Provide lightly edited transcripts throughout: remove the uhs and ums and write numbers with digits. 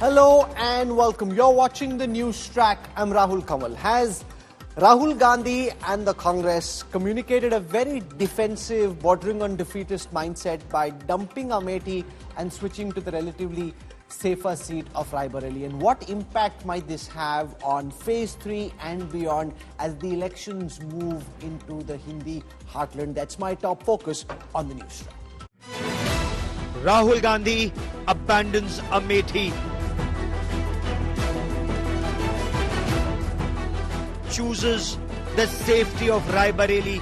Hello and welcome. You're watching the Newstrack. I'm Rahul Kanwal. Has Rahul Gandhi and the Congress communicated a very defensive, bordering on defeatist mindset by dumping Amethi and switching to the relatively safer seat of Rae Bareli? And what impact might this have on Phase 3 and beyond as the elections move into the Hindi heartland? That's my top focus on the Newstrack. Rahul Gandhi abandons Amethi. Chooses the safety of Rae Bareli.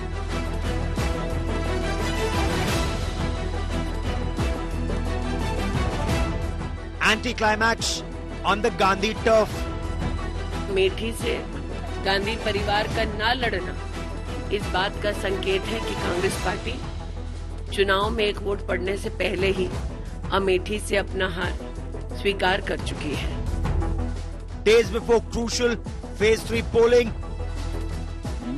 Anti-climax on the Gandhi turf. Amethi से गांधी परिवार का ना लड़ना इस बात का संकेत है कि कांग्रेस पार्टी चुनाव में एक वोट पड़ने से पहले ही अमेठी से अपना हार स्वीकार कर चुकी है. Days before crucial Phase 3 polling.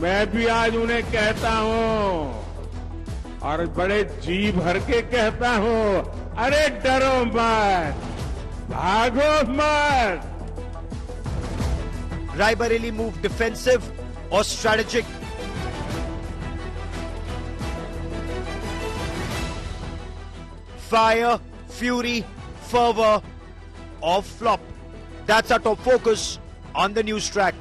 मैं भी आज उन्हें कहता हूं और बड़े जी भर के कहता हूं, अरे डरो मत, भागो मत. Rae Bareli move defensive or strategic? Fire, fury, fervor or flop? That's our top focus on the Newstrack.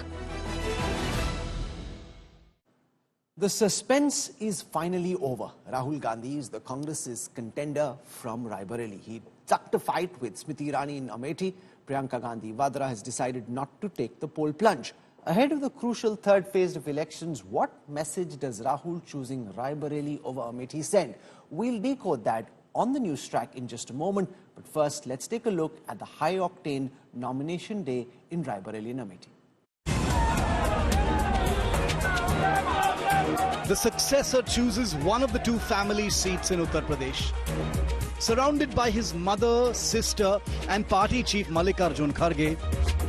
The suspense is finally over. Rahul Gandhi is the Congress's contender from Rae Bareli. He tucked a fight with Smriti Irani in Amethi. Priyanka Gandhi Vadra has decided not to take the poll plunge. Ahead of the crucial third phase of elections, what message does Rahul choosing Rae Bareli over Amethi send? We'll decode that on the Newstrack in just a moment. But first, let's take a look at the high-octane nomination day in Rae Bareli and Amethi. The successor chooses one of the two family seats in Uttar Pradesh. Surrounded by his mother, sister and party chief Mallikarjun Kharge,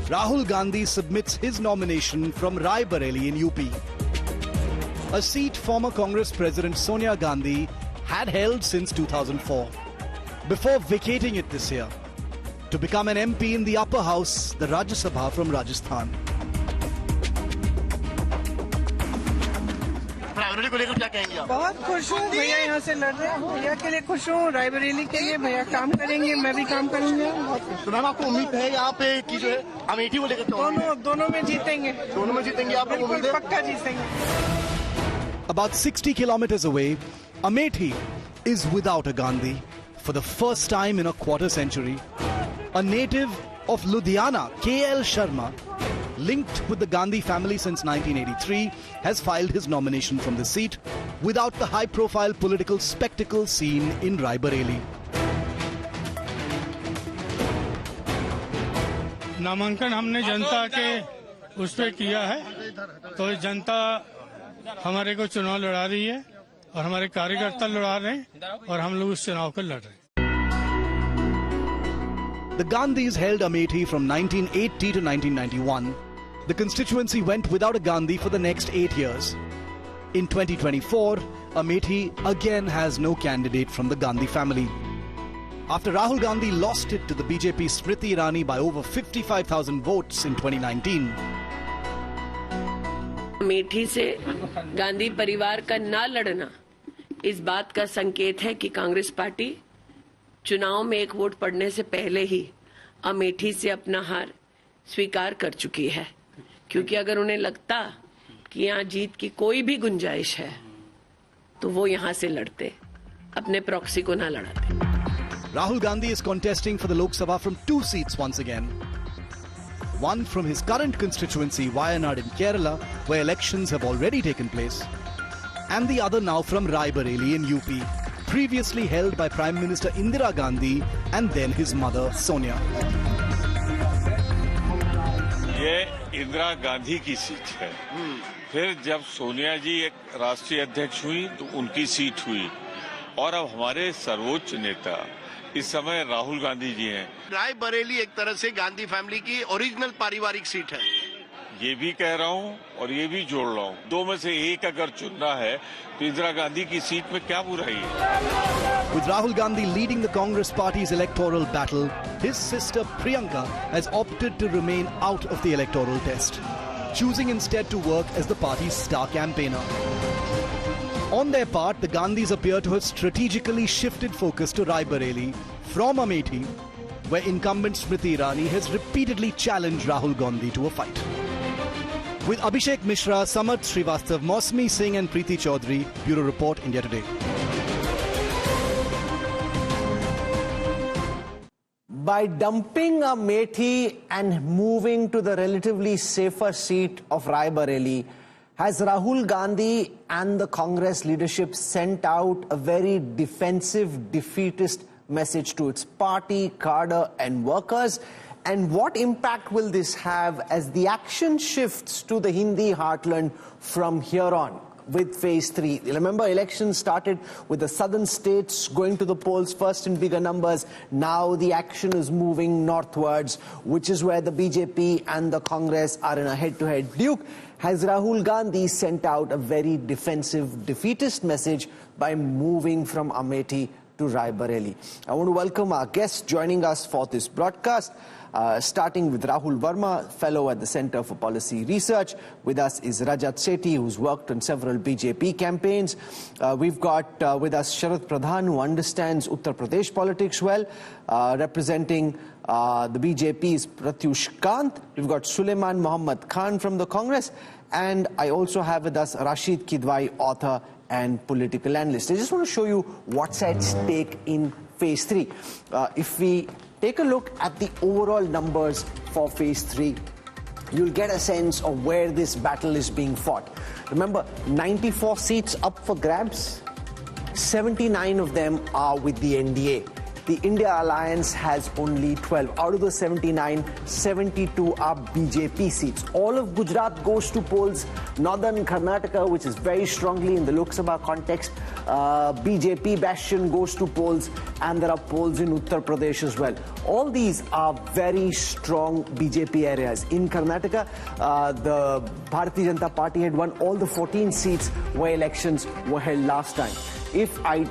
Rahul Gandhi submits his nomination from Rae Bareli in UP. A seat former Congress President Sonia Gandhi had held since 2004, before vacating it this year to become an MP in the upper house, the Rajya Sabha from Rajasthan. बहुत खुश हूँ भैया यहाँ से लड़ रहे हैं. भैया के लिए खुश हूँ, राय बरेली के लिए भैया काम करेंगे, मैं भी काम करूंगा. बहुत खुश. तो मैम आपको उम्मीद है यहाँ पे कि जो है अमेठी को लेकर दोनों में जीतेंगे. दोनों में जीतेंगे आप लोग उम्मीद है? पक्का जीतेंगे. About 60 kilometers away, Amethi is without a Gandhi for the first time in a quarter century. A native of Ludhiana, KL Sharma, linked with the Gandhi family since 1983, has filed his nomination from the seat without the high-profile political spectacle seen in Rae Bareli. नामांकन हमने जनता के उस पे किया है, तो जनता हमारे को चुनाव लड़ा रही है और हमारे कार्यकर्ता लड़ा रहे हैं और हम लोग इस चुनाव को लड़ रहे हैं. The Gandhis held Amethi from 1980 to 1991. The constituency went without a Gandhi for the next 8 years. In 2024, Amethi again has no candidate from the Gandhi family. After Rahul Gandhi lost it to the BJP Smriti Irani by over 55,000 votes in 2019. Amethi से गांधी परिवार का ना लड़ना इस बात का संकेत है कि कांग्रेस पार्टी चुनाव में एक वोट पड़ने से पहले ही अमेठी से अपना हार स्वीकार कर चुकी है. क्योंकि अगर उन्हें लगता कि यहाँ जीत की कोई भी गुंजाइश है तो वो यहाँ से लड़ते, अपने प्रॉक्सी को ना लड़ाते. Rahul Gandhi is contesting for the Lok Sabha from two seats once again. One from his current constituency, Wayanad in Kerala, where elections have already taken place, and the other now from Rae Bareli in UP, previously held by Prime Minister Indira Gandhi and then his mother Sonia. ये इंदिरा गांधी की seat है. फिर जब सोनिया जी एक राष्ट्रीय अध्यक्ष हुई तो उनकी सीट हुई और अब हमारे सर्वोच्च नेता इस समय राहुल गांधी जी हैं. राय बरेली एक तरह से गांधी फैमिली की ओरिजिनल पारिवारिक सीट है. ये भी कह रहा हूं और ये भी जोड़ रहा हूं, दो में से एक अगर चुनना है तो इंदिरा गांधी की सीट में क्या बुराई है? With Rahul Gandhi leading the Congress party's electoral battle, his sister Priyanka has opted to remain out of the electoral test, choosing instead to work as the party's star campaigner. On their part, the Gandhis appear to have strategically shifted focus to Rae Bareli from Amethi, where incumbent Smriti Irani has repeatedly challenged Rahul Gandhi to a fight. With Abhishek Mishra, Samarth Srivastav, Mosmi Singh and Preeti Chaudhary, Bureau Report, India Today. By dumping Amethi and moving to the relatively safer seat of Rae Bareli, has Rahul Gandhi and the Congress leadership sent out a very defensive, defeatist message to its party, cadre and workers? And what impact will this have as the action shifts to the Hindi heartland from here on with phase 3? Remember, elections started with the southern states going to the polls first in bigger numbers. Now the action is moving northwards, which is where the BJP and the Congress are in a head-to-head duke. Has Rahul Gandhi sent out a very defensive, defeatist message by moving from Amethi to Rae Bareli? I want to welcome our guests joining us for this broadcast. Starting with Rahul Verma, fellow at the Center for Policy Research. With us is Rajat Sethi, who's worked on several BJP campaigns. We've got with us Sharad Pradhan, who understands Uttar Pradesh politics well. Representing the BJP's Pratyush Kant. We've got Suleiman Mohammad Khan from the Congress. And I also have with us Rashid Kidwai, author and political analyst. I just want to show you what's at stake in phase 3. If we take a look at the overall numbers for phase 3, you'll get a sense of where this battle is being fought. Remember, 94 seats up for grabs, 79 of them are with the NDA. The India Alliance has only 12. Out of the 79, 72 are BJP seats. All of Gujarat goes to polls. Northern Karnataka, which is very strongly in the Lok Sabha context, BJP bastion goes to polls, and there are polls in Uttar Pradesh as well. All these are very strong BJP areas. In Karnataka, the Bharatiya Janata Party had won all the 14 seats where elections were held last time. If I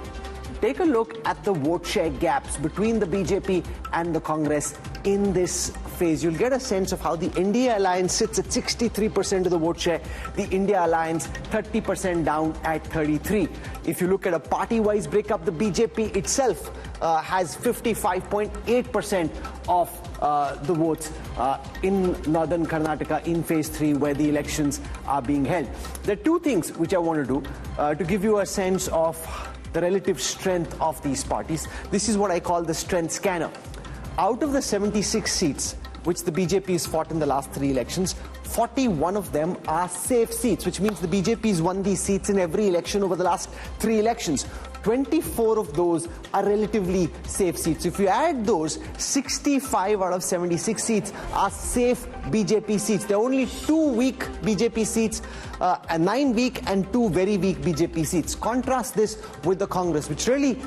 take a look at the vote share gaps between the BJP and the Congress in this phase, you'll get a sense of how the India Alliance sits at 63% of the vote share, the India Alliance 30% down at 33%. If you look at a party-wise breakup, the BJP itself has 55.8% of the votes in northern Karnataka in phase 3 where the elections are being held. There are two things which I want to do to give you a sense of the relative strength of these parties. This is what I call the strength scanner. Out of the 76 seats which the BJP has fought in the last 3 elections, 41 of them are safe seats, which means the BJP has won these seats in every election over the last 3 elections. 24 of those are relatively safe seats. If you add those, 65 out of 76 seats are safe BJP seats. There are only 2 weak BJP seats, 9 weak and 2 very weak BJP seats. Contrast this with the Congress, which really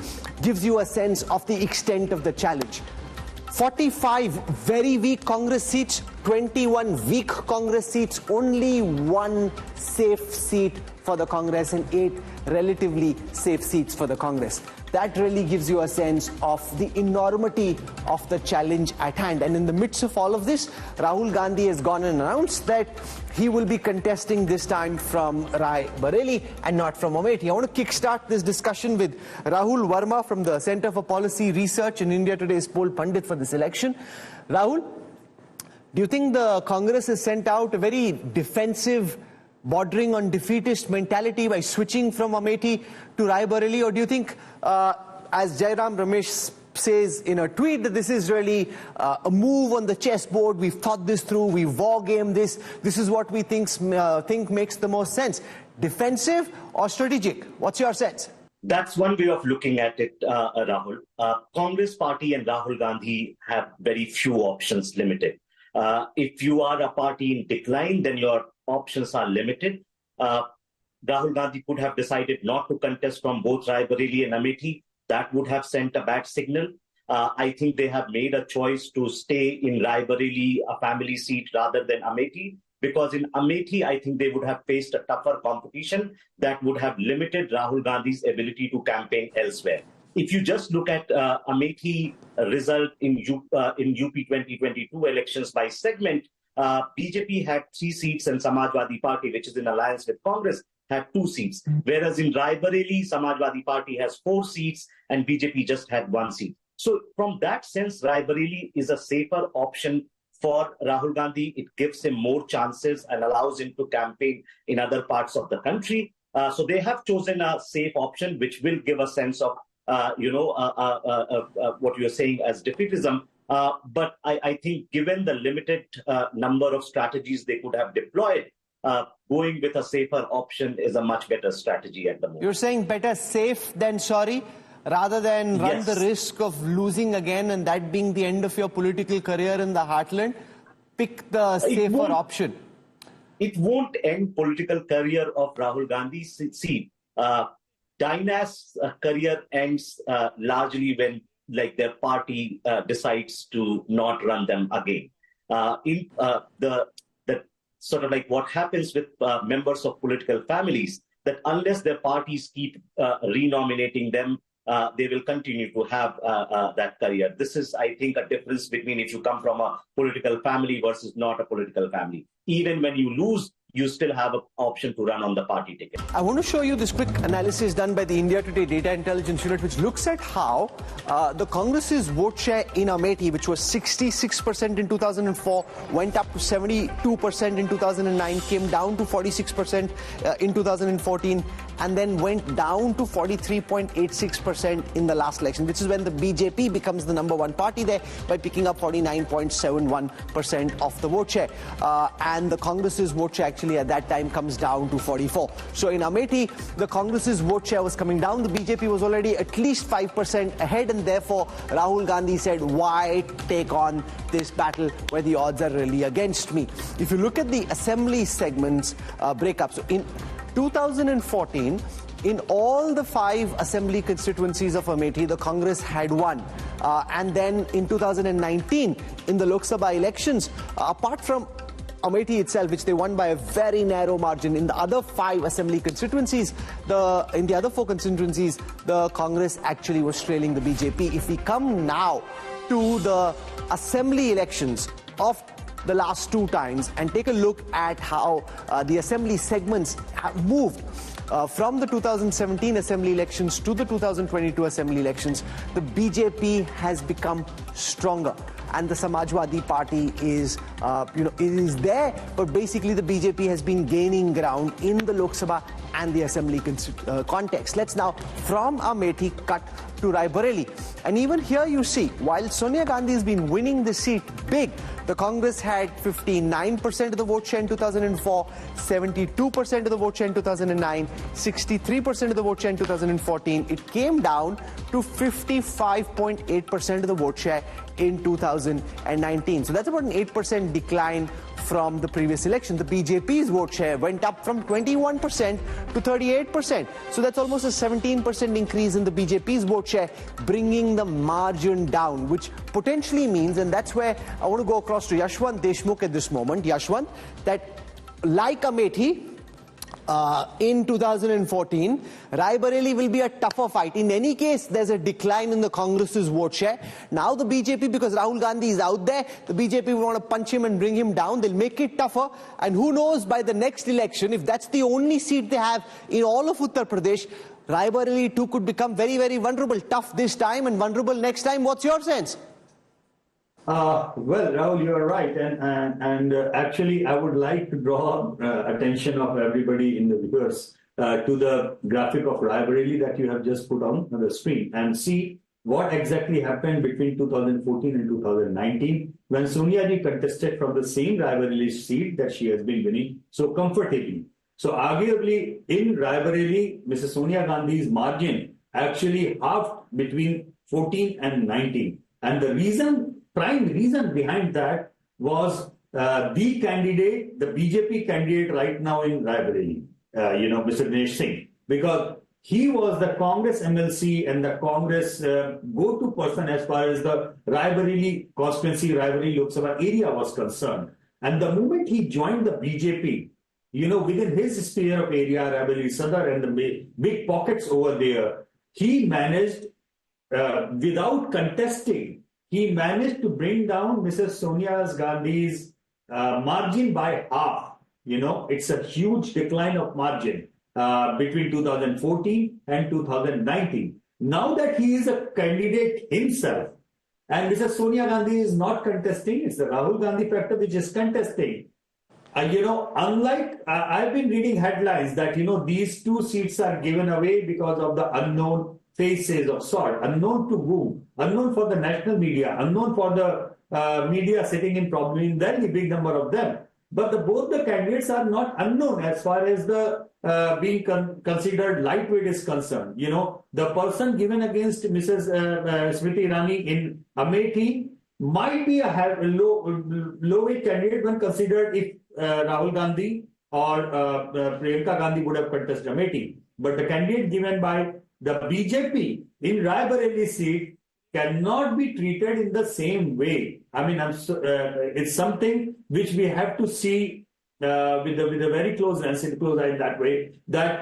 gives you a sense of the extent of the challenge. 45 very weak Congress seats, 21 weak Congress seats, only 1 safe seat for the Congress and 8 relatively safe seats for the Congress. That really gives you a sense of the enormity of the challenge at hand. And in the midst of all of this, Rahul Gandhi has gone and announced that he will be contesting this time from Rae Bareli and not from Amethi. I want to kickstart this discussion with Rahul Verma from the Center for Policy Research and India Today's poll pundit for this election. Rahul, do you think the Congress has sent out a very defensive, bordering on defeatist mentality by switching from Amethi to Rae Bareli, or do you think, as Jairam Ramesh says in a tweet, that this is really a move on the chessboard, we've thought this through, we've wargamed this is what we think makes the most sense? Defensive or strategic? What's your sense? That's one way of looking at it, Rahul. Congress party and Rahul Gandhi have very few options, limited. If you are a party in decline, then your options are limited. Rahul Gandhi could have decided not to contest from both Rae Bareli and Amethi. That would have sent a bad signal. I think they have made a choice to stay in Rae Bareli, a family seat, rather than Amethi. because in Amethi, I think they would have faced a tougher competition that would have limited Rahul Gandhi's ability to campaign elsewhere. If you just look at Amethi result in UP 2022 elections by segment, BJP had 3 seats and Samajwadi Party, which is in alliance with Congress, had 2 seats. Whereas in Rae Bareli, Samajwadi Party has 4 seats and BJP just had 1 seat. So from that sense, Rae Bareli is a safer option for Rahul Gandhi. It gives him more chances and allows him to campaign in other parts of the country. So they have chosen a safe option, which will give a sense of, what you're saying as defeatism. But I think given the limited number of strategies they could have deployed, going with a safer option is a much better strategy at the moment. You're saying better safe than sorry, rather than run the risk of losing again and that being the end of your political career in the heartland? Pick the safer option. It won't end political career of Rahul Gandhi. See, Dinah's career ends largely when their party decides to not run them again. Sort of like what happens with members of political families, that unless their parties keep renominating them, they will continue to have that career. This is, I think, a difference between if you come from a political family versus not a political family. Even when you lose, you still have an option to run on the party ticket. I want to show you this quick analysis done by the India Today Data Intelligence Unit, which looks at how the Congress's vote share in Amethi, which was 66% in 2004, went up to 72% in 2009, came down to 46% in 2014, and then went down to 43.86% in the last election, which is when the BJP becomes the #1 party there by picking up 49.71% of the vote share. And the Congress's vote share actually at that time comes down to 44. So in Amethi, the Congress's vote share was coming down. The BJP was already at least 5% ahead, and therefore Rahul Gandhi said, why take on this battle where the odds are really against me? If you look at the assembly segments breakup, so in 2014, in all the 5 assembly constituencies of Amethi, the Congress had won. And then in 2019, in the Lok Sabha elections, apart from Amethi itself, which they won by a very narrow margin, in the other 5 assembly constituencies, in the other 4 constituencies, the Congress actually was trailing the BJP. If we come now to the assembly elections of the last 2 times and take a look at how the assembly segments have moved from the 2017 assembly elections to the 2022 assembly elections, the BJP has become stronger. And the Samajwadi Party is there, but basically the BJP has been gaining ground in the Lok Sabha and the assembly context. Let's now, from Amethi, cut to Rae Bareli. And even here you see, while Sonia Gandhi has been winning the seat big, the Congress had 59% of the vote share in 2004, 72% of the vote share in 2009, 63% of the vote share in 2014. It came down to 55.8% of the vote share in 2019. So that's about an 8% decline from the previous election. The BJP's vote share went up from 21% to 38%. So that's almost a 17% increase in the BJP's vote share, bringing the margin down, which potentially means, and that's where I want to go across to Yashwant Deshmukh at this moment, Yashwant, that like Amethi, in 2014, Rae Bareli will be a tougher fight. In any case, there's a decline in the Congress's vote share. Now the BJP, because Rahul Gandhi is out there, the BJP will want to punch him and bring him down. They'll make it tougher. And who knows, by the next election, if that's the only seat they have in all of Uttar Pradesh, Rae Bareli too could become very, very vulnerable. Tough this time and vulnerable next time. What's your sense? Well, Rahul, you are right. And actually, I would like to draw attention of everybody in the viewers to the graphic of Rae Bareli that you have just put on the screen and see what exactly happened between 2014 and 2019 when Sonia Ji contested from the same Rae Bareli seat that she has been winning so comfortably. So arguably, in Rae Bareli, Mrs. Sonia Gandhi's margin actually halved between 14 and 19. And the prime reason behind that was the candidate, the BJP candidate right now in Rae Bareli, Mr. Dinesh Singh, because he was the Congress MLC and the Congress go-to person as far as the Rae Bareli constituency, Rae Bareli Lok Sabha area was concerned. And the moment he joined the BJP, within his sphere of area, Raebareli, Sadar, and the big pockets over there, he managed, without contesting, he managed to bring down Mrs. Sonia Gandhi's margin by half. It's a huge decline of margin between 2014 and 2019. Now that he is a candidate himself, and Mrs. Sonia Gandhi is not contesting, it's the Rahul Gandhi factor which is contesting. Unlike, I've been reading headlines that, these 2 seats are given away because of the unknown faces of sort, unknown to whom, unknown for the national media, unknown for the media sitting in probably in Delhi, big number of them. But both the candidates are not unknown as far as the being considered lightweight is concerned. The person given against Mrs. Smriti Irani in Amethi might be a low-weight candidate when considered if Rahul Gandhi or Priyanka Gandhi would have contested Amethi. But the candidate given by the BJP in Raebareli seat cannot be treated in the same way. I mean, it's something which we have to see with a very close lens, in that way, that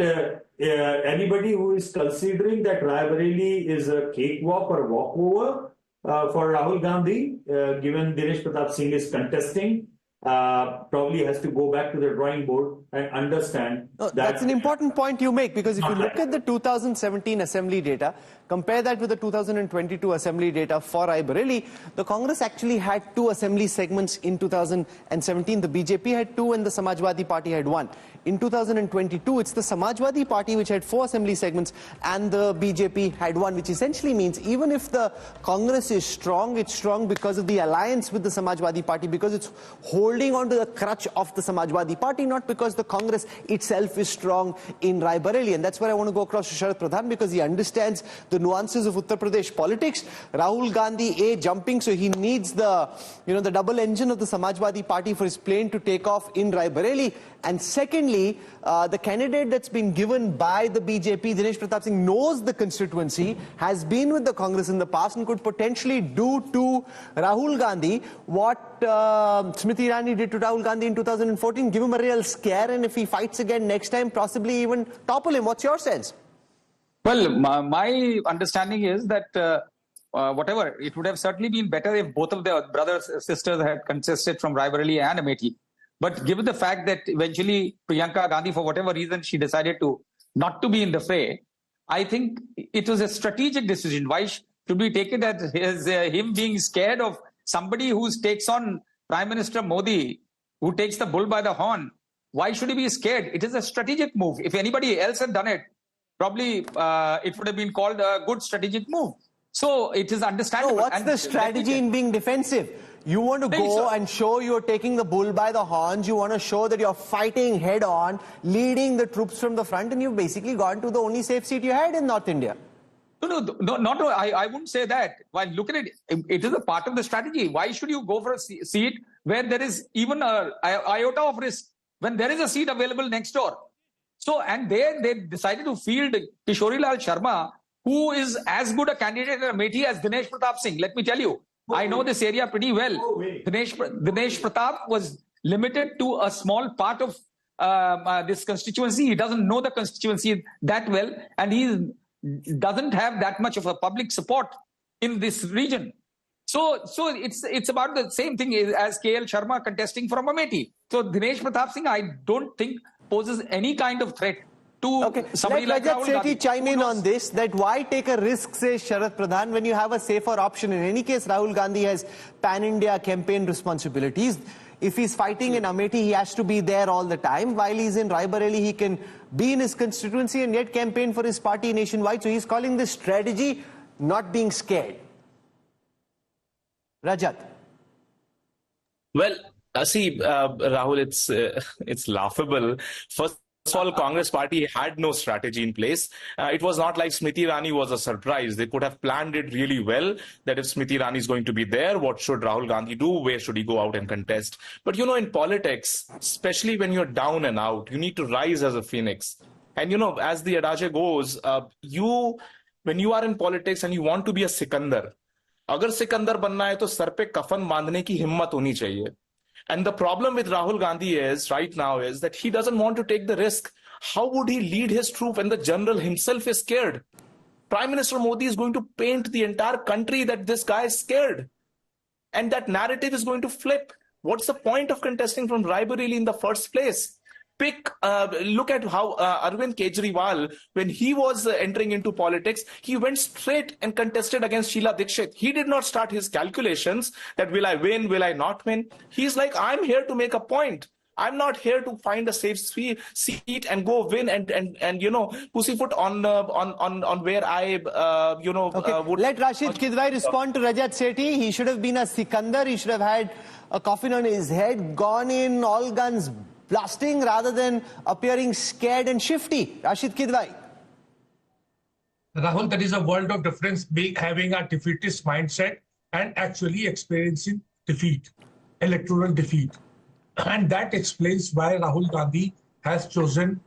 anybody who is considering that Raebareli is a cakewalk or walkover for Rahul Gandhi, given Dinesh Pratap Singh is contesting, probably has to go back to the drawing board and understand that. That's an important point you make, because if you look at the 2017 assembly data, compare that with the 2022 assembly data for Rae Bareli, the Congress actually had 2 assembly segments in 2017. The BJP had 2 and the Samajwadi Party had 1. In 2022, it's the Samajwadi Party which had 4 assembly segments and the BJP had 1, which essentially means even if the Congress is strong, it's strong because of the alliance with the Samajwadi Party, because it's holding on to the crutch of the Samajwadi Party, not because the Congress itself is strong in Rae Bareli. And that's where I want to go across to Sharad Pradhan, because he understands the nuances of Uttar Pradesh politics. Rahul Gandhi, jumping, so he needs the, the double engine of the Samajwadi Party for his plane to take off in Rae Bareli. And secondly, the candidate that's been given by the BJP, Dinesh Pratap Singh, knows the constituency, has been with the Congress in the past, and could potentially do to Rahul Gandhi what Smriti Irani did to Rahul Gandhi in 2014, give him a real scare, and if he fights again next time, possibly even topple him. What's your sense? Well, my understanding is that whatever, it would have certainly been better if both of the brothers and sisters had contested from Rae Bareli and Amethi. But given the fact that eventually Priyanka Gandhi, for whatever reason, she decided not to be in the fray, I think it was a strategic decision. Why should we take it as him being scared of somebody who takes on Prime Minister Modi, who takes the bull by the horn? Why should he be scared? It is a strategic move. If anybody else had done it, probably it would have been called a good strategic move. So it is understandable. No, what's the strategy in being defensive? You want to go and show you're taking the bull by the horns. You want to show that you're fighting head on, leading the troops from the front, and you've basically gone to the only safe seat you had in North India. No, I wouldn't say that. While look at it, it is a part of the strategy. Why should you go for a seat where there is even an iota of risk, when there is a seat available next door? So, and they decided to field Kishori Lal Sharma, who is as good a candidate in Amethi as Dinesh Pratap Singh. Let me tell you, I know this area pretty well. Dinesh Pratap was limited to a small part of this constituency. He doesn't know the constituency that well, and he doesn't have that much of a public support in this region. So it's about the same thing as KL Sharma contesting from Amethi. So Dinesh Pratap Singh, I don't think poses any kind of threat to somebody like Rahul Gandhi. Let Rajat Sethi chime in on this, that why take a risk, says Sharad Pradhan, when you have a safer option. In any case, Rahul Gandhi has pan-India campaign responsibilities. If he's fighting in Amethi, he has to be there all the time. While he's in Rae Bareli, he can be in his constituency and yet campaign for his party nationwide. So he's calling this strategy, not being scared. Rajat. Well, see, Rahul, it's laughable. First of all, Congress party had no strategy in place. It was not like Smriti Irani was a surprise. They could have planned it really well, that if Smriti Irani is going to be there, what should Rahul Gandhi do? Where should he go out and contest? But, in politics, especially when you're down and out, you need to rise as a phoenix. And, as the adage goes, when you are in politics and you want to be a Sikandar, अगर सिकंदर बनना है तो sir पे कफन बांधने की हिम्मत होनी चाहिए. And the problem with Rahul Gandhi is right now is that he doesn't want to take the risk. How would he lead his troop when the general himself is scared? Prime Minister Modi is going to paint the entire country that this guy is scared. And that narrative is going to flip. What's the point of contesting from Rae Bareli in the first place? Look at how Arvind Kejriwal, when he was entering into politics, he went straight and contested against Sheila Dikshit. He did not start his calculations that will I win, will I not win? He's like, I'm here to make a point. I'm not here to find a safe seat and go win and pussyfoot on where I would. Let Rashid Kidwai respond to Rajat Sethi. He should have been a Sikandar. He should have had a coffin on his head, gone in, all guns blasting, rather than appearing scared and shifty. Rashid Kidwai. Rahul, there is a world of difference having a defeatist mindset and actually experiencing defeat, electoral defeat. And that explains why Rahul Gandhi has chosen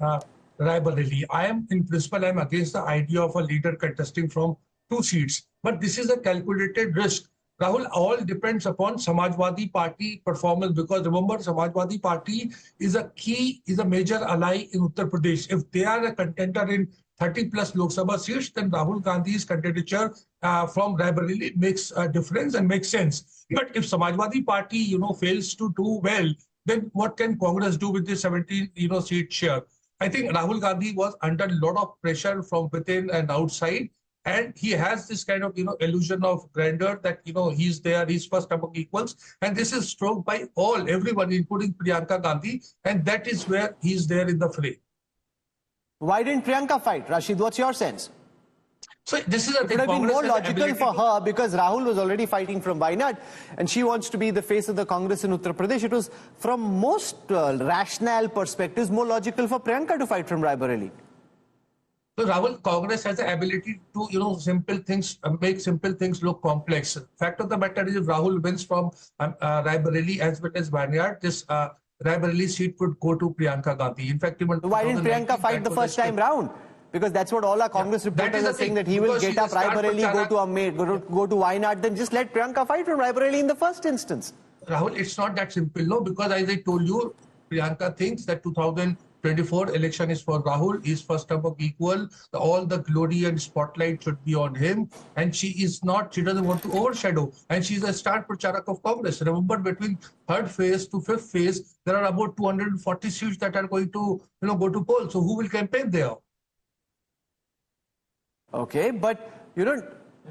Rae Bareli. In principle, I'm against the idea of a leader contesting from 2 seats. But this is a calculated risk. Rahul, all depends upon Samajwadi Party performance, because remember, Samajwadi Party is a major ally in Uttar Pradesh. If they are a contender in 30 plus Lok Sabha seats, then Rahul Gandhi's candidature from Rae Bareli makes a difference and makes sense. But if Samajwadi Party, fails to do well, then what can Congress do with the 17, seat share? I think Rahul Gandhi was under a lot of pressure from within and outside. And he has this kind of, illusion of grandeur that, he's there, he's first among equals. And this is stroked by everyone, including Priyanka Gandhi. And that is where he's there in the fray. Why didn't Priyanka fight? Rashid, what's your sense? So this is it would have been more logical for her, because Rahul was already fighting from Wayanad and she wants to be the face of the Congress in Uttar Pradesh. It was, from most rational perspectives, more logical for Priyanka to fight from Rae Bareli. So Rahul, Congress has the ability to, simple things, make simple things look complex. Fact of the matter is, if Rahul wins from Rae Bareli as well as Wayanad, this Rae Bareli seat would go to Priyanka Gandhi. In fact, even why didn't Priyanka fight the first time round? Because that's what all our Congress reporters are saying, that he will get up Rae Bareli, go to Wayanad, then just let Priyanka fight from Rae Bareli in the first instance. Rahul, it's not that simple, no, because as I told you, Priyanka thinks that 2024 election is for Rahul, he's first among equal, all the glory and spotlight should be on him, and she doesn't want to overshadow, and she's a star pracharak of Congress. Remember, between 3rd phase to 5th phase, there are about 240 seats that are going to, go to poll. So who will campaign there? Okay, but,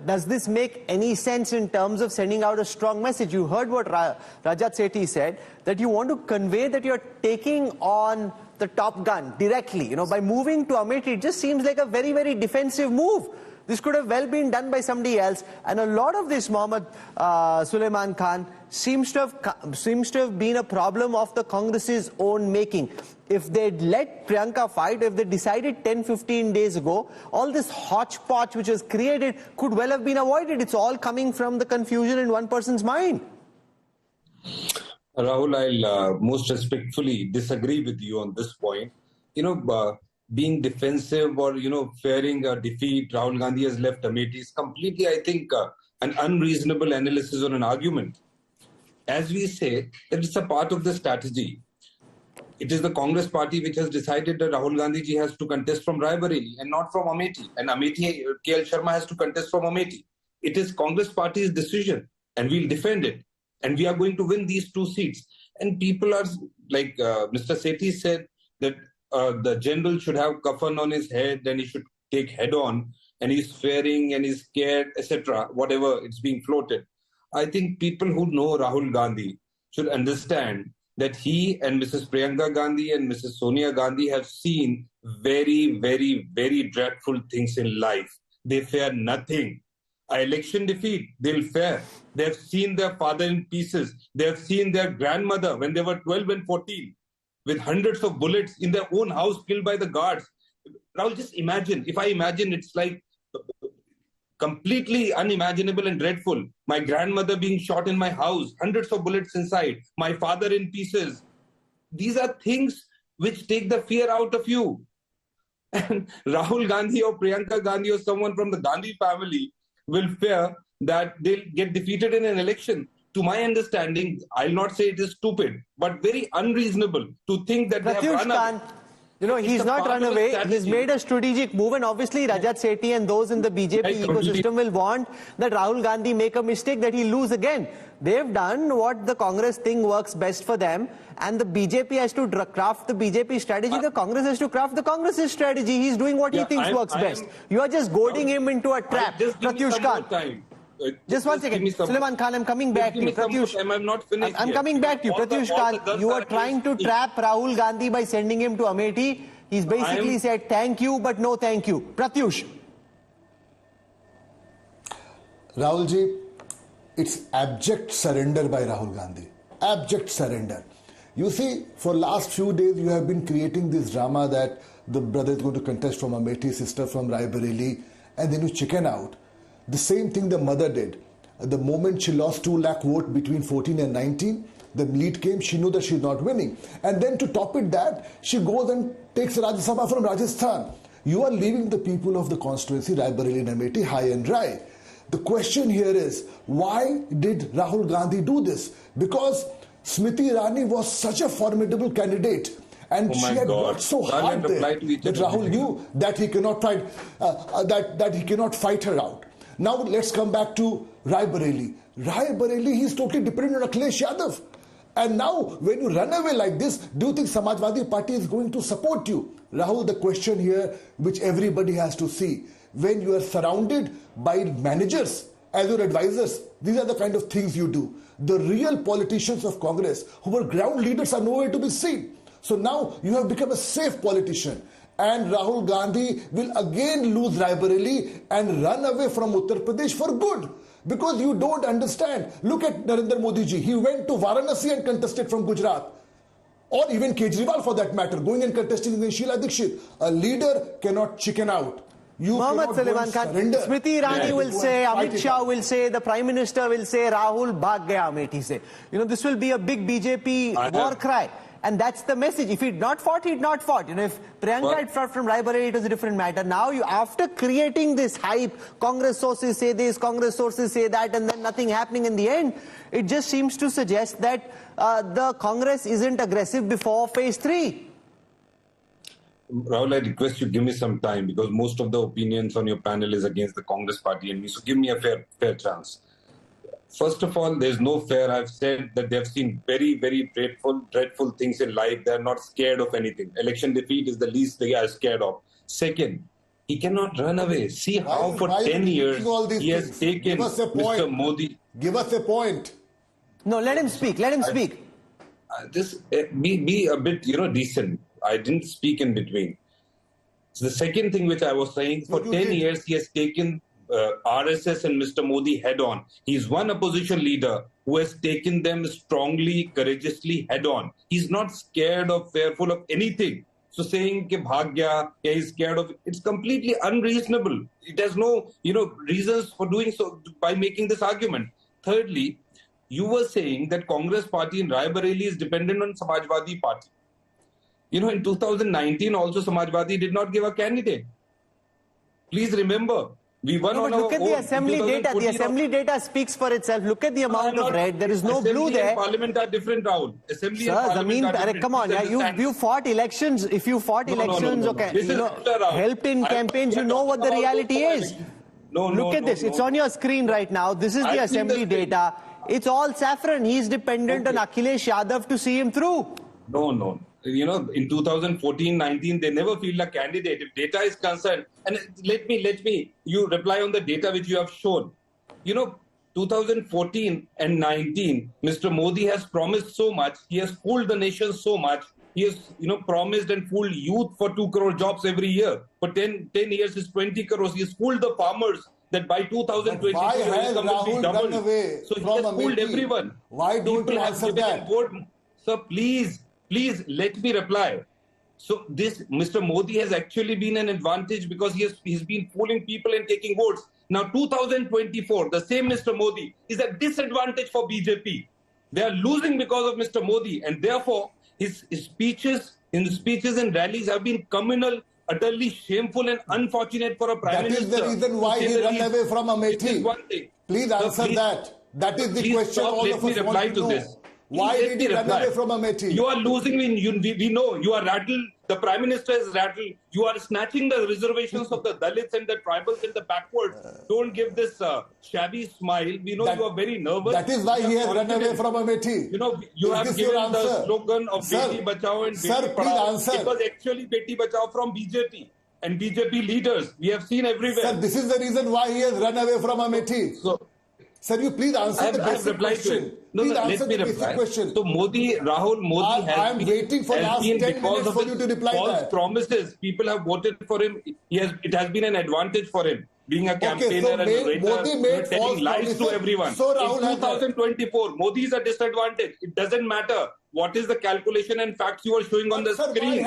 does this make any sense in terms of sending out a strong message? You heard what Rajat Sethi said, that you want to convey that you're taking on the top gun directly. By moving to Amethi, it just seems like a very, very defensive move. This could have well been done by somebody else. And a lot of this, Mohammad Suleiman Khan, seems to have been a problem of the Congress's own making. If they'd let Priyanka fight, if they decided 10-15 days ago, all this hodgepodge which was created could well have been avoided. It's all coming from the confusion in one person's mind. Rahul, I'll most respectfully disagree with you on this point. Being defensive or, fearing a defeat, Rahul Gandhi has left Amethi is completely, I think, an unreasonable analysis or an argument. As we say, that it's a part of the strategy. It is the Congress party which has decided that Rahul Gandhi ji has to contest from Rae Bareli and not from Amethi. And Amethi, KL Sharma has to contest from Amethi. It is Congress party's decision and we'll defend it. And we are going to win these 2 seats. And people are, like Mr. Sethi said, that the general should have coffin on his head and he should take head on, and he's fearing and he's scared, etc., whatever it's being floated. I think people who know Rahul Gandhi should understand that he and Mrs. Priyanka Gandhi and Mrs. Sonia Gandhi have seen very, very, very dreadful things in life. They fear nothing. An election defeat, they'll fear. They have seen their father in pieces. They have seen their grandmother when they were 12 and 14 with hundreds of bullets in their own house killed by the guards. Rahul, just imagine. If I imagine, it's like completely unimaginable and dreadful. My grandmother being shot in my house, hundreds of bullets inside, my father in pieces. These are things which take the fear out of you. And Rahul Gandhi or Priyanka Gandhi or someone from the Gandhi family will fear that they'll get defeated in an election. to my understanding, I'll not say it is stupid, but very unreasonable to think that they have run away. You know, he's not run away. He's made a strategic move, and obviously Rajat Sethi and those in the BJP ecosystem will want that Rahul Gandhi make a mistake, that he lose again. They've done what the Congress think works best for them, and the BJP has to craft the BJP strategy. The Congress has to craft the Congress's strategy. He's doing what he thinks works best. You are just goading him into a trap. Pratyush Khan. Just one second. Suleiman Khan, I'm coming back to you. Pratyush, I'm not finished I'm coming back to you. Pratyush Khan, you are trying to trap Rahul Gandhi by sending him to Amethi. He's basically said thank you, but no thank you. Pratyush. Rahul ji, it's abject surrender by Rahul Gandhi. Abject surrender. You see, for last few days you have been creating this drama that the brother is going to contest from Amethi, sister from Rae Bareli, and then you chicken out. The same thing the mother did. The moment she lost 2 lakh vote between 14 and 19, the lead came, she knew that she's not winning. And then to top it that, she goes and takes Rajya Sabha from Rajasthan. You are leaving the people of the constituency, Rae Bareli and Amethi, high and dry. The question here is, why did Rahul Gandhi do this? Because Smriti Irani was such a formidable candidate. And she had worked so hard there that Rahul knew that he cannot fight, that he cannot fight her out. Now let's come back to Rae Bareli. Rae Bareli, he's totally dependent on Akhilesh Yadav. And now, when you run away like this, do you think Samajwadi Party is going to support you? Rahul, the question here, which everybody has to see, when you are surrounded by managers as your advisors, these are the kind of things you do. The real politicians of Congress, who were ground leaders, are nowhere to be seen. So now you have become a safe politician. And Rahul Gandhi will again lose Rae Bareli and run away from Uttar Pradesh for good. Because you don't understand. Look at Narendra Modi ji. He went to Varanasi and contested from Gujarat. Or even Kejriwal for that matter, going and contesting against Sheila Dikshit. A leader cannot chicken out. Muhammad Suleiman Khan, Smriti Irani will say, Amit Shah will say, the Prime Minister will say, Rahul bhag gaya Amethi se. You know, this will be a big BJP war cry. And that's the message. If he'd not fought, he'd not fought. You know, if Priyanka had fought from Rae Bareli, it was a different matter. Now, after creating this hype, Congress sources say this, Congress sources say that, and then nothing happening in the end, it just seems to suggest that the Congress isn't aggressive before phase 3. Rahul, I request you give me some time because most of the opinions on your panel is against the Congress party and me. So give me a fair chance. First of all, there's no fair. I've said that they've seen very, very dreadful things in life. They're not scared of anything. Election defeat is the least they are scared of. Second, he cannot run away. See how for 10 years he has taken Mr. Modi. Give us a point. No, let him speak. Let him speak. Be a bit, decent. I didn't speak in between. So the second thing which I was saying, for 10 years he has taken RSS and Mr. Modi head on. He's one opposition leader who has taken them strongly, courageously head on. He's not scared or fearful of anything. So saying ke bhag gaya, he's scared of, it's completely unreasonable. It has no, reasons for doing so by making this argument. Thirdly, you were saying that Congress party in Rae Bareli is dependent on Samajwadi Party. In 2019 also Samajwadi did not give a candidate. Please remember, we won on look at the assembly data. The assembly data speaks for itself. Look at the amount of red. There is no blue there. Assembly and parliament are different, Rahul. Assembly and parliament are different. Come on, you fought elections. If you fought elections, helped in campaigns, you know what the reality is. Look at this. It's on your screen right now. This is the assembly data. It's all saffron. He's dependent on Akhilesh Yadav to see him through. No. In 2014-19, they never field a candidate. If data is concerned, and let me, you reply on the data which you have shown. 2014 and 19, Mr. Modi has promised so much. He has fooled the nation so much. He has, promised and fooled youth for 2 crore jobs every year. For 10 years, is 20 crores. He has fooled the farmers that by 2022, why has Rahul run away so he has fooled everyone. Why don't you answer that? Sir, please let me reply. So this Mr. Modi has actually been an advantage because he's been fooling people and taking votes. Now 2024, the same Mr. Modi is a disadvantage for BJP. They are losing because of Mr. Modi, and therefore his speeches and rallies have been communal, utterly shameful and unfortunate for a prime minister. That is the reason why he ran away from Amethi. One thing. Please answer that. That is the Please question stop, all let of me us reply want to to know. this. Why did he run away from Amethi? You are losing. We know you are rattled. The Prime Minister is rattled. You are snatching the reservations of the Dalits and the tribals and the backwards. Don't give this shabby smile. We know you are very nervous. That is why he has run away from Amethi. You know, you have given the slogan of Beti Bachao and Beti Padhao. It was actually Beti Bachao from BJP and BJP leaders. We have seen everywhere. Sir, this is the reason why he has run away from Amethi. Sir, you please answer the basic question. Please answer the basic question. So Rahul Modi I am waiting for last 10 minutes for you to reply false that. promises. People have voted for him. It has been an advantage for him. Being a campaigner and a writer, telling lies to everyone. So Rahul in 2024, Modi is a disadvantage. It doesn't matter what is the calculation and facts you are showing on the screen.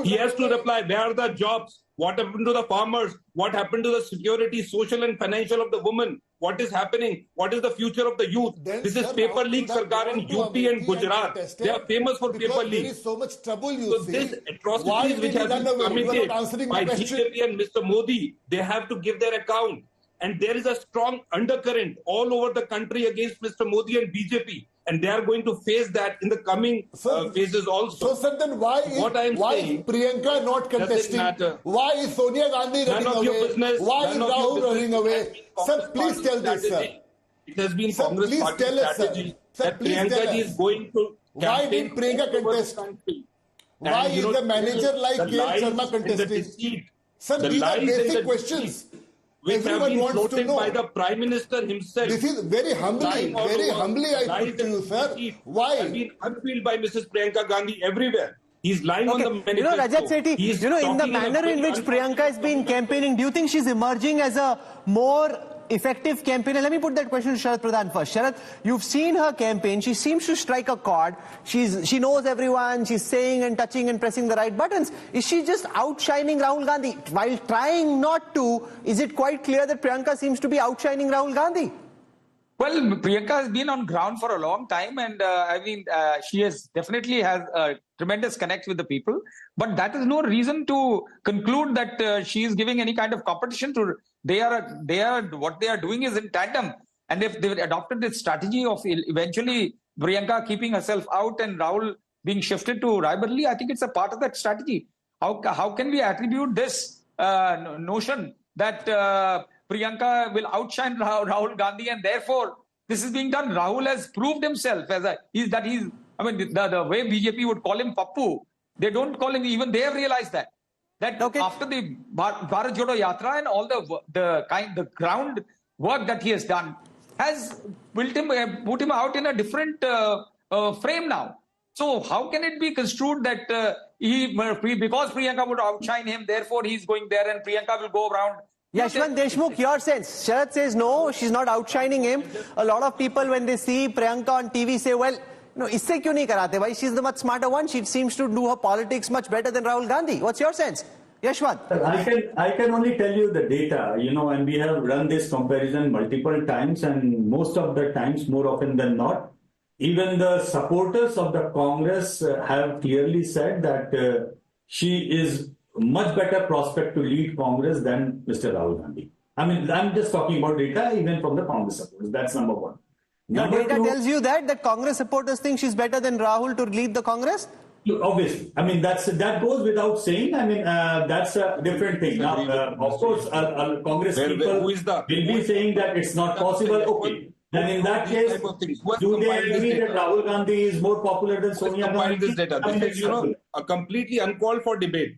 He has to reply, where are the jobs? What happened to the farmers? What happened to the security, social and financial of the women? What is happening? What is the future of the youth? This is paper leak Sarkar in UP and Gujarat. They are famous for paper leak. There is so much trouble, you see. This atrocities which have been committed by BJP and Mr. Modi, they have to give their account. And there is a strong undercurrent all over the country against Mr. Modi and BJP. And they are going to face that in the coming phases also. So, sir, then why is Priyanka not contesting? Why is Sonia Gandhi running away? Why is Rahul running away? Sir, please tell this, sir. It has been Congress party strategy that Priyanka ji is going to why did Priyanka contest? Why is the manager like K. Sharma contesting? Sir, these are basic questions. Which have been floated by the Prime Minister himself. This is very humbly I put to you, sir. Why? Have been unveiled by Mrs. Priyanka Gandhi everywhere. He's lying on the manifesto. You know, Rajat Sethi, in the manner in which Priyanka has been campaigning, do you think she's emerging as a more effective campaigner? Let me put that question to Sharad Pradhan first. Sharad, you've seen her campaign. She seems to strike a chord. She knows everyone. She's saying and touching and pressing the right buttons. Is she just outshining Rahul Gandhi? While trying not to, is it quite clear that Priyanka seems to be outshining Rahul Gandhi? Well, Priyanka has been on ground for a long time, and she has definitely has a tremendous connect with the people. But that is no reason to conclude that she is giving any kind of competition to. What they are doing is in tandem. And if they adopted this strategy of eventually Priyanka keeping herself out and Rahul being shifted to Rae Bareli, I think it's a part of that strategy. How can we attribute this notion that Priyanka will outshine Rahul Gandhi, and therefore this is being done? Rahul has proved himself the way BJP would call him Pappu, they don't call him, even they have realized that after the Bharat Jodo Yatra and all the ground work that he has done has put him out in a different frame now. So how can it be construed that because Priyanka would outshine him, therefore he's going there and Priyanka will go around? Yashwant Deshmukh, your sense. Sharad says no, she's not outshining him. A lot of people, when they see Priyanka on TV, say, well, no, isse kyun nahi karate bhai? She's the much smarter one. She seems to do her politics much better than Rahul Gandhi. What's your sense? Yashwant. I can only tell you the data, and we have run this comparison multiple times, and most of the times, more often than not, even the supporters of the Congress have clearly said that she is much better prospect to lead Congress than Mr. Rahul Gandhi. I mean, I'm just talking about data even from the Congress supporters. That's number one. Your data tells you that Congress supporters think she's better than Rahul to lead the Congress? Obviously. I mean, that goes without saying. I mean, that's a different thing. Now, of course, Congress people will be saying that it's not possible. Okay. And in that case, do they agree that Rahul Gandhi is more popular than Sonia Gandhi? This data. This is, a completely uncalled for debate.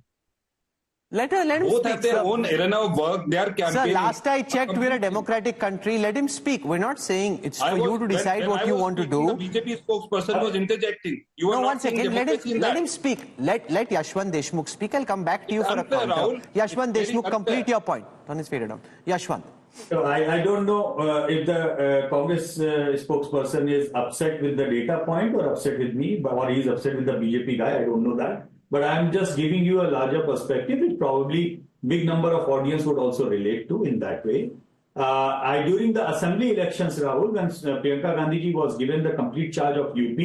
Let him Both speak. Have their own arena of work. They are campaigning. Sir, last I checked, we're a democratic country. Let him speak. We're not saying it's for you to decide what you want to do. The BJP spokesperson was interjecting. You no, one second. Let him speak. Let Yashwant Deshmukh speak. I'll come back to you for a counter. Yashwant Deshmukh, complete your point. Turn his fader down. Yashwant. So I don't know if the Congress spokesperson is upset with the data point or upset with me, or he's upset with the BJP guy. I don't know that. But I'm just giving you a larger perspective, which probably big number of audience would also relate to in that way. During the assembly elections, Rahul, when Priyanka Gandhi was given the complete charge of UP,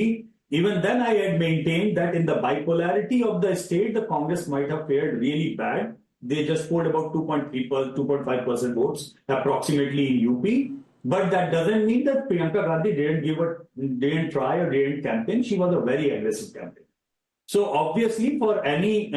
even then I had maintained that in the bipolarity of the state, the Congress might have fared really bad. They just polled about 2.5% votes approximately in UP. But that doesn't mean that Priyanka Gandhi didn't try or didn't campaign. She was a very aggressive campaign. So obviously, for any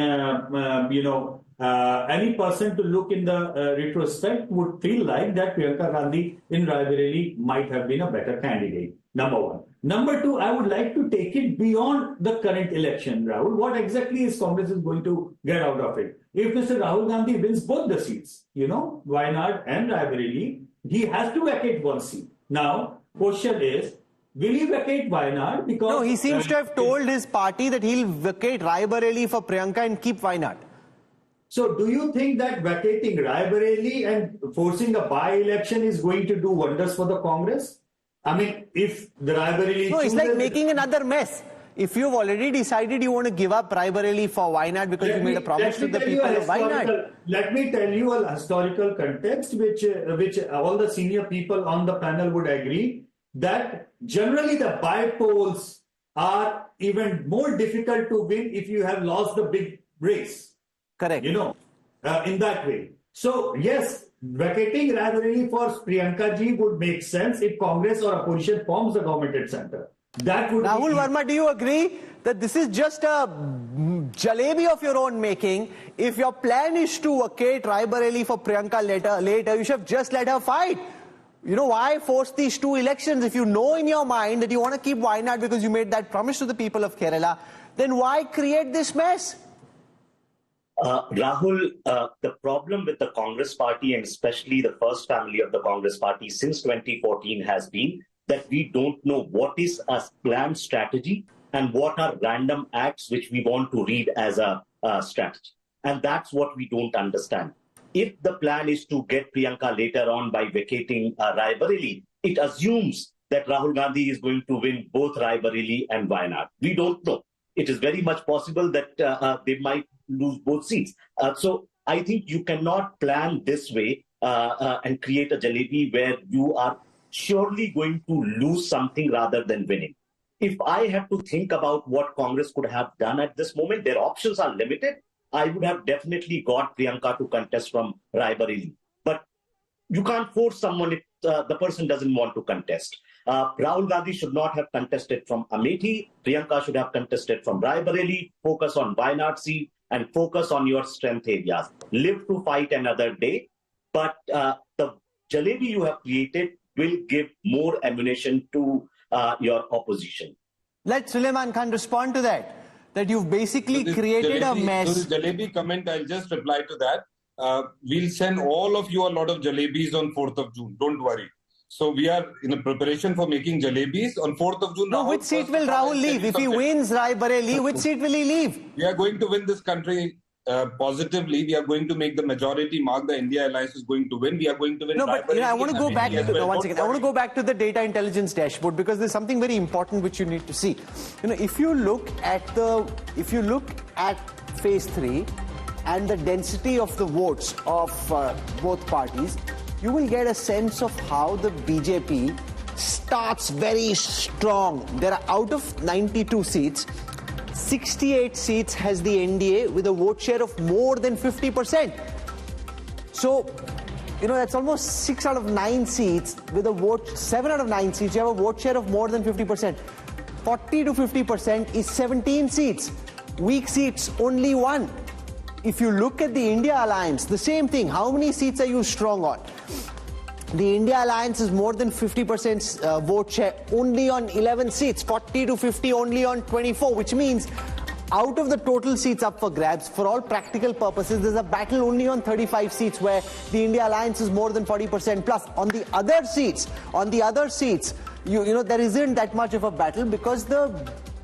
any person to look in the retrospect would feel like that Priyanka Gandhi in Rae Bareli might have been a better candidate. Number one. Number two, I would like to take it beyond the current election, Rahul. What exactly is Congress is going to get out of it? If Mr. Rahul Gandhi wins both the seats, Wayanad and Rae Bareli, he has to vacate one seat. Now, question is, will he vacate Wayanad? Because no, he seems to have told his party that he'll vacate Rae Bareli for Priyanka and keep Wayanad. So do you think that vacating Rae Bareli and forcing a by-election is going to do wonders for the Congress? I mean, if the Rae Bareli... No, it's like making another mess. If you've already decided you want to give up Rae Bareli for Wayanad because you made a promise to the people of Wayanad. Let me tell you a historical context which all the senior people on the panel would agree that generally the by-polls are even more difficult to win if you have lost the big race. Correct. In that way. So, yes, vacating Rae Bareli for Priyanka ji would make sense if Congress or opposition forms the government at center. That would Rahul Verma, do you agree that this is just a jalebi of your own making? If your plan is to vacate Rae Bareli for Priyanka later, you should have just let her fight. Why force these two elections? If you know in your mind that you want to keep Wayanad because you made that promise to the people of Kerala, then why create this mess? Rahul, the problem with the Congress party and especially the first family of the Congress party since 2014 has been that we don't know what is a planned strategy and what are random acts which we want to read as a strategy. And that's what we don't understand. If the plan is to get Priyanka later on by vacating Rae Bareli, it assumes that Rahul Gandhi is going to win both Rae Bareli and Wayanad. We don't know. It is very much possible that they might lose both seats. So I think you cannot plan this way and create a jalebi where you are surely going to lose something rather than winning. If I have to think about what Congress could have done at this moment, their options are limited. I would have definitely got Priyanka to contest from Rae Bareli. But you can't force someone if the person doesn't want to contest. Rahul Gandhi should not have contested from Amethi. Priyanka should have contested from Rae Bareli. Focus on Wayanad seat and focus on your strength areas. Live to fight another day. But the jalebi you have created will give more ammunition to your opposition. Let Suleiman Khan respond to that. That you've basically created a mess. So the jalebi comment, I'll just reply to that. We'll send all of you a lot of jalebis on 4th of June. Don't worry. So we are in a preparation for making jalebis on 4th of June. No, which seat will Rahul leave? If he wins Rae Bareli, which seat will he leave? We are going to win this country positively. We are going to make the majority mark. The India Alliance is going to win. We are going to win. No, but I want to go back to one second. I want to go back to the data intelligence dashboard because there's something very important which you need to see. If you look at phase 3 and the density of the votes of both parties, you will get a sense of how the BJP starts very strong. There are out of 92 seats, 68 seats has the NDA with a vote share of more than 50%. So, that's almost 6 out of 9 seats with a vote, 7 out of 9 seats, you have a vote share of more than 50%. 40 to 50% is 17 seats. Weak seats, only 1. If you look at the India Alliance, the same thing. How many seats are you strong on? The India Alliance is more than 50% vote share only on 11 seats, 40 to 50 only on 24, which means out of the total seats up for grabs, for all practical purposes, there's a battle only on 35 seats where the India Alliance is more than 40% plus. On the other seats, there isn't that much of a battle because the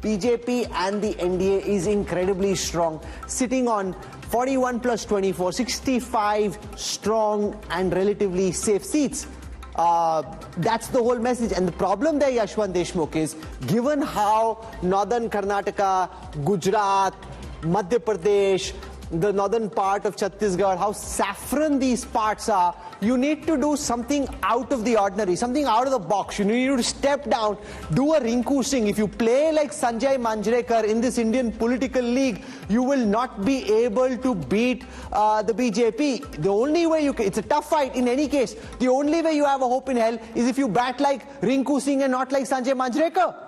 BJP and the NDA is incredibly strong, sitting on 41 plus 24, 65 strong and relatively safe seats. That's the whole message. And the problem there, Yashwant Deshmukh, is given how northern Karnataka, Gujarat, Madhya Pradesh, the northern part of Chhattisgarh, how saffron these parts are, you need to do something out of the ordinary, something out of the box. You need to step down, do a Rinku Singh. If you play like Sanjay Manjrekar in this Indian political league, you will not be able to beat the BJP. The only way you can, it's a tough fight in any case, the only way you have a hope in hell is if you bat like Rinku Singh and not like Sanjay Manjrekar.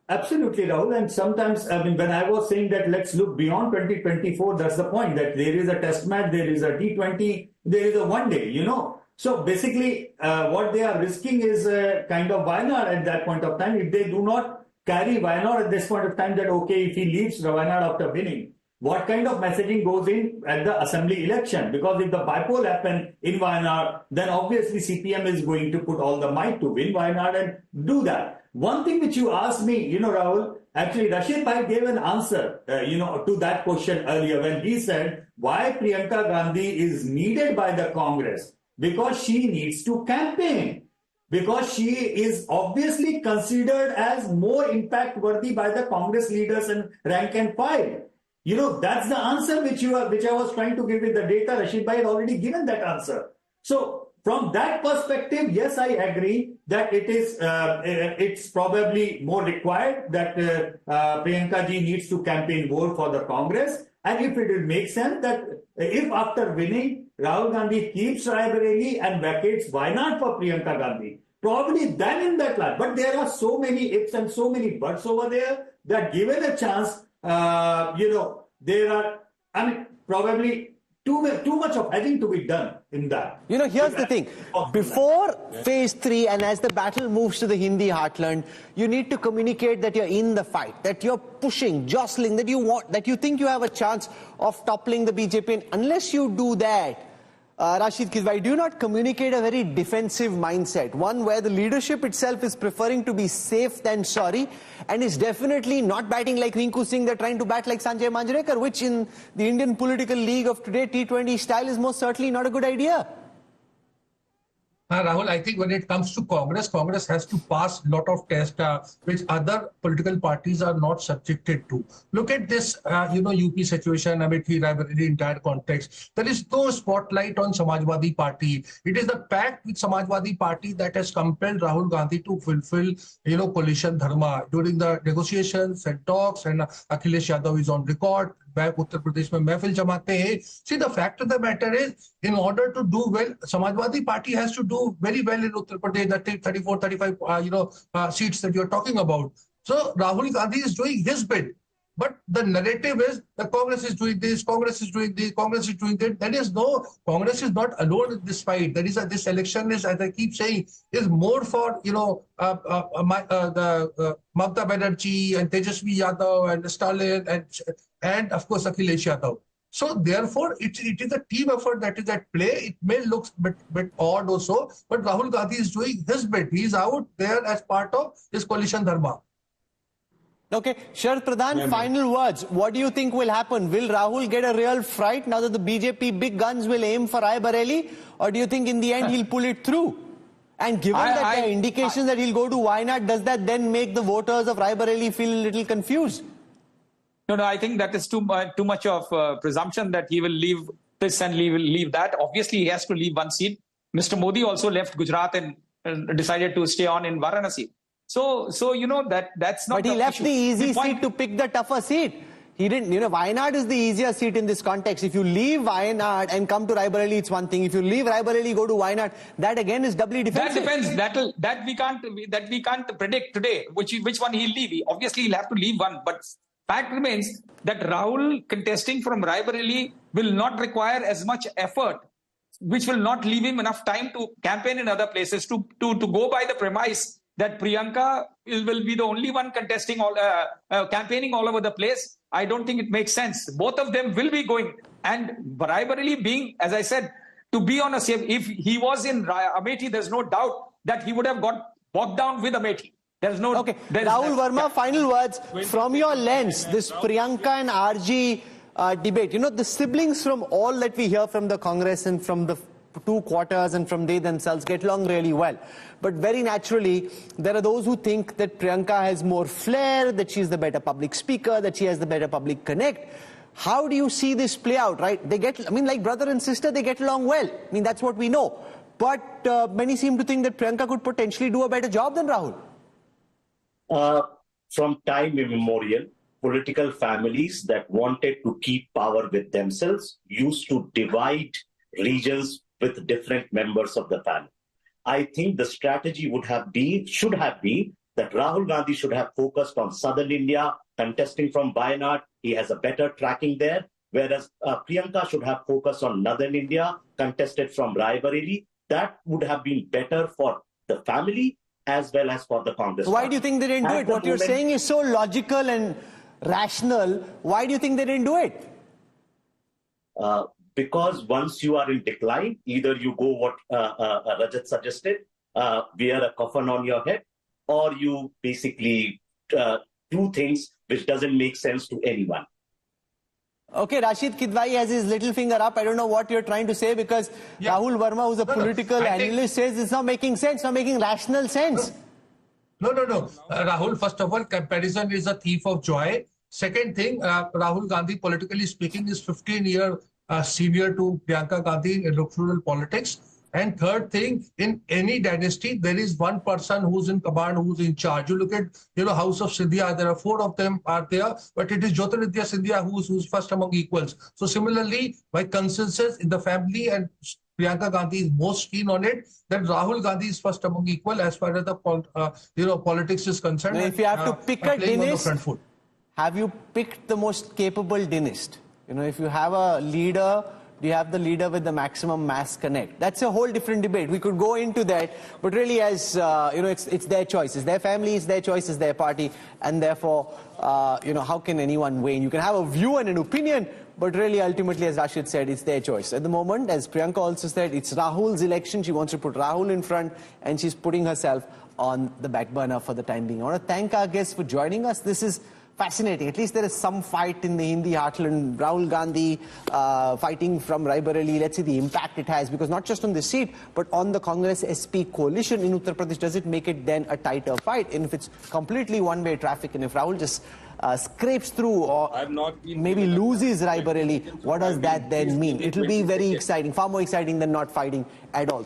Absolutely, Rahul. And sometimes, I mean, when I was saying that let's look beyond 2024, that's the point, that there is a test match, there is a T20, there is a one day, you know. So basically, what they are risking is kind of Wayanad at that point of time. If they do not carry Wayanad at this point of time, that okay, if he leaves Wayanad after winning, what kind of messaging goes in at the assembly election? Because if the bypoll happen in Wayanad, then obviously CPM is going to put all the might to win Wayanad and do that. One thing which you asked me, you know, Rahul, actually Rashid Bhai gave an answer, to that question earlier when he said why Priyanka Gandhi is needed by the Congress. Because she needs to campaign. Because she is obviously considered as more impact worthy by the Congress leaders and rank and file. You know, that's the answer which I was trying to give with the data. Rashid Bhai had already given that answer. So from that perspective, yes, I agree that it's probably more required that Priyanka ji needs to campaign more for the Congress. And if it will make sense that if after winning, Rahul Gandhi keeps Rae Bareli and vacates, why not for Priyanka Gandhi? Probably then in that line. But there are so many ifs and so many buts over there that given a chance, there are, probably too much of hedging to be done in that. You know, here's the thing. Before phase 3 and as the battle moves to the Hindi heartland, you need to communicate that you're in the fight, that you're pushing, jostling, that you think you have a chance of toppling the BJP. And unless you do that, Rashid Kizwai, do not communicate a very defensive mindset, one where the leadership itself is preferring to be safe than sorry and is definitely not batting like Rinku Singh. They're trying to bat like Sanjay Manjrekar, which in the Indian political league of today, T20 style, is most certainly not a good idea. Rahul, I think when it comes to Congress has to pass a lot of tests which other political parties are not subjected to. Look at this, UP situation, Amethi, Raebareli, entire context. There is no spotlight on Samajwadi Party. It is the pact with Samajwadi Party that has compelled Rahul Gandhi to fulfill, coalition dharma during the negotiations and talks. And Akhilesh Yadav is on record. Uttar Pradesh mein mehfil jamate hain. See, the fact of the matter is, in order to do well, Samajwadi Party has to do very well in Uttar Pradesh, that 34, 35, seats that you're talking about. So Rahul Gandhi is doing his bit. But the narrative is the Congress is doing this, Congress is doing this, Congress is doing that. There is no, Congress is not alone in this fight. There is this election is, as I keep saying, is more for, Mamata Banerjee and Tejasvi Yadav and Stalin and of course Akhilesh Yadav. So therefore, it is a team effort that is at play. It may look a bit odd also, but Rahul Gandhi is doing his bit. He is out there as part of his coalition dharma. Okay, Sharad Pradhan, final words. What do you think will happen? Will Rahul get a real fright now that the BJP big guns will aim for Rae Bareli? Or do you think in the end he'll pull it through? And given that there are indications that he'll go to Wayanad, does that then make the voters of Rae Bareli feel a little confused? No, I think that is too much of presumption that he will leave this and leave that. Obviously, he has to leave one seat. Mr. Modi also left Gujarat and decided to stay on in Varanasi. So that's not. But he left the easy seat to pick the tougher seat. He didn't. Wayanad is the easier seat in this context. If you leave Wayanad and come to Rae Bareli, it's one thing. If you leave Rae Bareli, go to Wayanad, that again is doubly defensive. That depends. That we can't predict today which one he'll leave. Obviously, he'll have to leave one, but fact remains that Rahul contesting from Rae Bareli will not require as much effort, which will not leave him enough time to campaign in other places. To go by the premise that Priyanka will be the only one contesting campaigning all over the place, I don't think it makes sense. Both of them will be going. And Rae Bareli being, as I said, to be on a safe, if he was in Amethi, there's no doubt that he would have got bogged down with Amethi. There's no... Okay, Rahul Verma, final words. From your lens, this Priyanka and RG debate, the siblings from all that we hear from the Congress and from the two quarters and from they themselves get along really well. But very naturally, there are those who think that Priyanka has more flair, that she's the better public speaker, that she has the better public connect. How do you see this play out, right? They get, I mean, like brother and sister, they get along well. I mean, that's what we know. But many seem to think that Priyanka could potentially do a better job than Rahul. From time immemorial, political families that wanted to keep power with themselves used to divide regions with different members of the family. I think the strategy should have been that Rahul Gandhi should have focused on southern India, contesting from Wayanad. He has a better tracking there. Whereas Priyanka should have focused on northern India, contested from Rae Bareli. That would have been better for the family as well as for the Congress. Why do you think they didn't do it? What you're saying is so logical and rational. Why do you think they didn't do it? Because once you are in decline, either you go what Rajat suggested, wear a coffin on your head, or you basically do things which doesn't make sense to anyone. Okay, Rashid Kidwai has his little finger up. I don't know what you're trying to say because Rahul Verma, who's a political analyst, says it's not making sense, not making rational sense. No. Rahul, first of all, comparison is a thief of joy. Second thing, Rahul Gandhi, politically speaking, is 15-year senior to Priyanka Gandhi in electoral politics. And third thing, in any dynasty, there is one person who's in command, who's in charge. You look at, House of Scindia, there are 4 of them are there, but it is Jyotirudya Scindia who's first among equals. So similarly, by consensus in the family, and Priyanka Gandhi is most keen on it, that Rahul Gandhi is first among equal as far as the politics is concerned. Now, if you have to pick a dynast, have you picked the most capable dynast? If you have a leader, do you have the leader with the maximum mass connect? That's a whole different debate. We could go into that, but really, as it's their choice, it's their family, it's their choice, it's their party, and therefore, how can anyone weigh in? You can have a view and an opinion, but really, ultimately, as Rashid said, it's their choice. At the moment, as Priyanka also said, it's Rahul's election. She wants to put Rahul in front, and she's putting herself on the back burner for the time being. I want to thank our guests for joining us. This is fascinating. At least there is some fight in the Hindi heartland. Rahul Gandhi fighting from Rae Bareli. Let's see the impact it has, because not just on this seat, but on the Congress SP coalition in Uttar Pradesh. Does it make it then a tighter fight? And if it's completely one-way traffic, and if Rahul just scrapes through or maybe loses Rae Bareli, what does that then mean? It will be very exciting, far more exciting than not fighting at all.